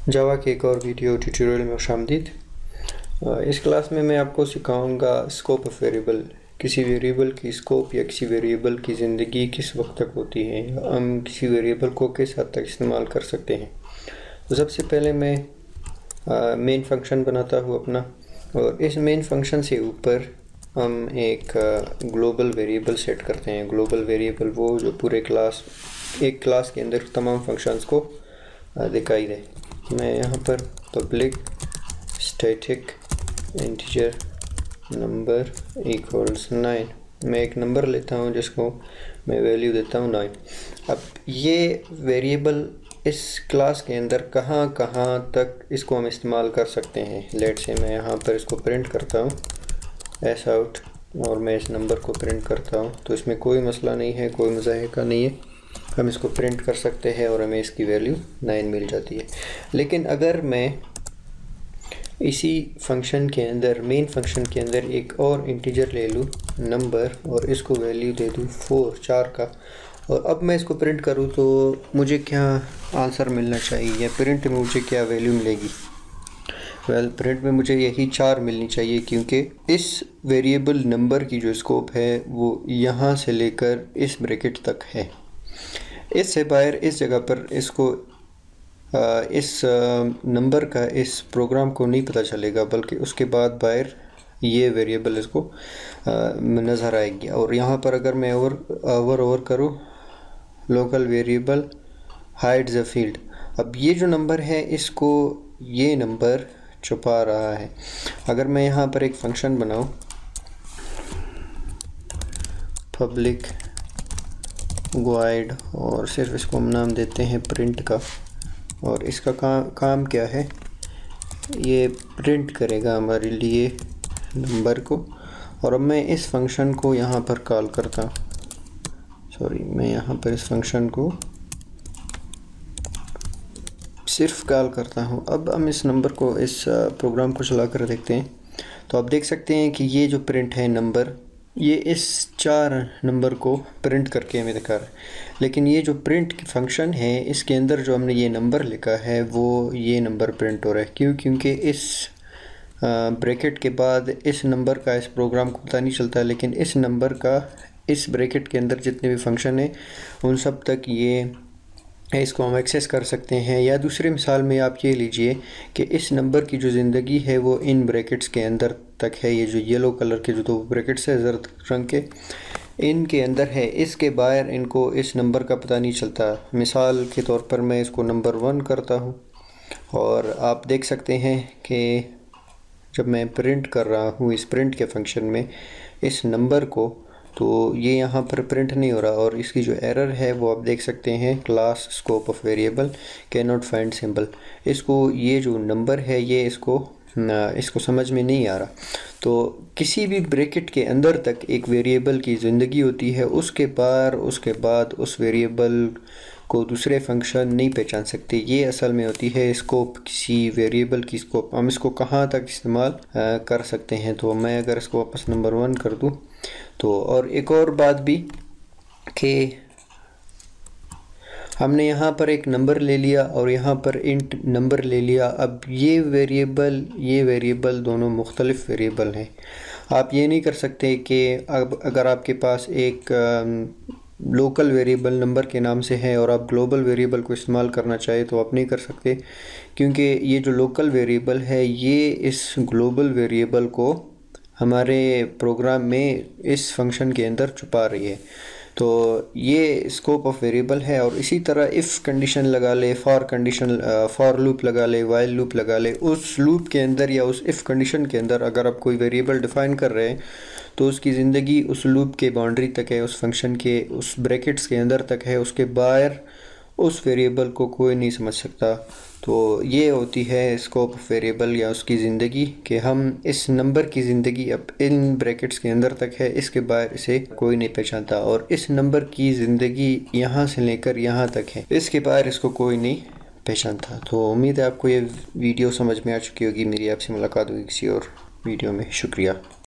जावा के एक और वीडियो ट्यूटोरियल में खुशामदीद। इस क्लास में मैं आपको सिखाऊंगा स्कोप ऑफ वेरिएबल। किसी वेरिएबल की स्कोप या किसी वेरिएबल की ज़िंदगी किस वक्त तक होती है, हम किसी वेरिएबल को किस हद तक इस्तेमाल कर सकते हैं। तो सबसे पहले मैं मेन फंक्शन बनाता हूँ अपना, और इस मेन फंक्शन से ऊपर हम एक ग्लोबल वेरिएबल सेट करते हैं। ग्लोबल वेरिएबल वो जो पूरे एक क्लास के अंदर तमाम फंक्शंस को दिखाई दे। मैं यहाँ पर public static integer number equals 9, मैं एक नंबर लेता हूँ जिसको मैं वैल्यू देता हूँ 9। अब ये वेरिएबल इस क्लास के अंदर कहाँ कहाँ तक इसको हम इस्तेमाल कर सकते हैं। लेट से मैं यहाँ पर इसको प्रिंट करता हूँ एस आउट, और मैं इस नंबर को प्रिंट करता हूँ, तो इसमें कोई मसला नहीं है, कोई मज़ाहिका नहीं है। हम इसको प्रिंट कर सकते हैं और हमें इसकी वैल्यू 9 मिल जाती है। लेकिन अगर मैं इसी फंक्शन के अंदर, मेन फंक्शन के अंदर एक और इंटीजर ले लूँ नंबर, और इसको वैल्यू दे दूँ 4 का, और अब मैं इसको प्रिंट करूँ तो मुझे क्या आंसर मिलना चाहिए, या प्रिंट में मुझे क्या वैल्यू मिलेगी। प्रिंट में मुझे यही 4 मिलनी चाहिए, क्योंकि इस वेरिएबल नंबर की जो स्कोप है वो यहाँ से लेकर इस ब्रैकेट तक है। इससे बाहर इस जगह पर इसको इस नंबर का इस प्रोग्राम को नहीं पता चलेगा, बल्कि उसके बाद बाहर ये वेरिएबल इसको नज़र आएगी। और यहाँ पर अगर मैं ओवर करूँ local variable hide the field, अब ये जो नंबर है इसको ये नंबर छुपा रहा है। अगर मैं यहाँ पर एक फंक्शन बनाऊँ पब्लिक void, और सिर्फ इसको हम नाम देते हैं प्रिंट का, और इसका काम क्या है, ये प्रिंट करेगा हमारे लिए नंबर को। और अब मैं इस फंक्शन को यहाँ पर कॉल करता हूँ, मैं यहाँ पर इस फंक्शन को सिर्फ कॉल करता हूँ। अब हम इस नंबर को, इस प्रोग्राम को चला कर देखते हैं, तो आप देख सकते हैं कि ये जो प्रिंट है नंबर, ये इस 4 नंबर को प्रिंट करके हमें दिखा रहा है। लेकिन ये जो प्रिंट फंक्शन है इसके अंदर जो हमने ये नंबर लिखा है वो ये नंबर प्रिंट हो रहा है। क्यों? क्योंकि इस ब्रैकेट के बाद इस नंबर का इस प्रोग्राम को पता नहीं चलता, लेकिन इस नंबर का इस ब्रैकेट के अंदर जितने भी फंक्शन हैं उन सब तक ये इसको हम एक्सेस कर सकते हैं। या दूसरी मिसाल में आप ये लीजिए कि इस नंबर की जो ज़िंदगी है वो इन ब्रैकेट्स के अंदर तक है। ये जो येलो कलर के जो 2 ब्रैकेट्स है ज़र्द रंग के, इनके अंदर है, इसके बाहर इनको इस नंबर का पता नहीं चलता। मिसाल के तौर पर मैं इसको नंबर 1 करता हूँ, और आप देख सकते हैं कि जब मैं प्रिंट कर रहा हूँ इस प्रिंट के फंक्शन में इस नंबर को, तो ये यहाँ पर प्रिंट नहीं हो रहा। और इसकी जो एरर है वो आप देख सकते हैं, class scope of variable can not find symbol. इसको ये जो नंबर है ये इसको समझ में नहीं आ रहा। तो किसी भी ब्रैकेट के अंदर तक एक वेरिएबल की ज़िंदगी होती है, उसके बाद उस वेरिएबल को दूसरे फंक्शन नहीं पहचान सकते। ये असल में होती है स्कोप, किसी वेरिएबल की स्कोप। हम इसको कहाँ तक इस्तेमाल कर सकते हैं। तो मैं अगर इसको वापस नंबर 1 कर दूँ तो, और एक और बात भी कि हमने यहाँ पर एक नंबर ले लिया और यहाँ पर इंट नंबर ले लिया। अब ये वेरिएबल दोनों मुख्तलिफ वेरिएबल हैं। आप ये नहीं कर सकते कि अब अगर आपके पास एक लोकल वेरिएबल नंबर के नाम से है और आप ग्लोबल वेरिएबल को इस्तेमाल करना चाहे तो आप नहीं कर सकते, क्योंकि ये जो लोकल वेरिएबल है ये इस ग्लोबल वेरिएबल को हमारे प्रोग्राम में इस फंक्शन के अंदर छुपा रही है। तो ये स्कोप ऑफ वेरिएबल है। और इसी तरह इफ़ कंडीशन लगा ले, फॉर लूप लगा ले, वाइल लूप लगा ले, उस लूप के अंदर या उस इफ़ कंडीशन के अंदर अगर आप कोई वेरिएबल डिफ़ाइन कर रहे हैं तो उसकी ज़िंदगी उस लूप के बाउंड्री तक है, उस फंक्शन के उस ब्रैकेट्स के अंदर तक है, उसके बाहर उस वेरिएबल को कोई नहीं समझ सकता। तो ये होती है स्कोप ऑफ वेरिएबल या उसकी ज़िंदगी, कि हम इस नंबर की ज़िंदगी अब इन ब्रैकेट्स के अंदर तक है, इसके बाहर इसे कोई नहीं पहचानता। और इस नंबर की ज़िंदगी यहाँ से लेकर यहाँ तक है, इसके बाहर इसको कोई नहीं पहचानता। तो उम्मीद है आपको ये वीडियो समझ में आ चुकी होगी। मेरी आपसे मुलाकात होगी किसी और वीडियो में। शुक्रिया।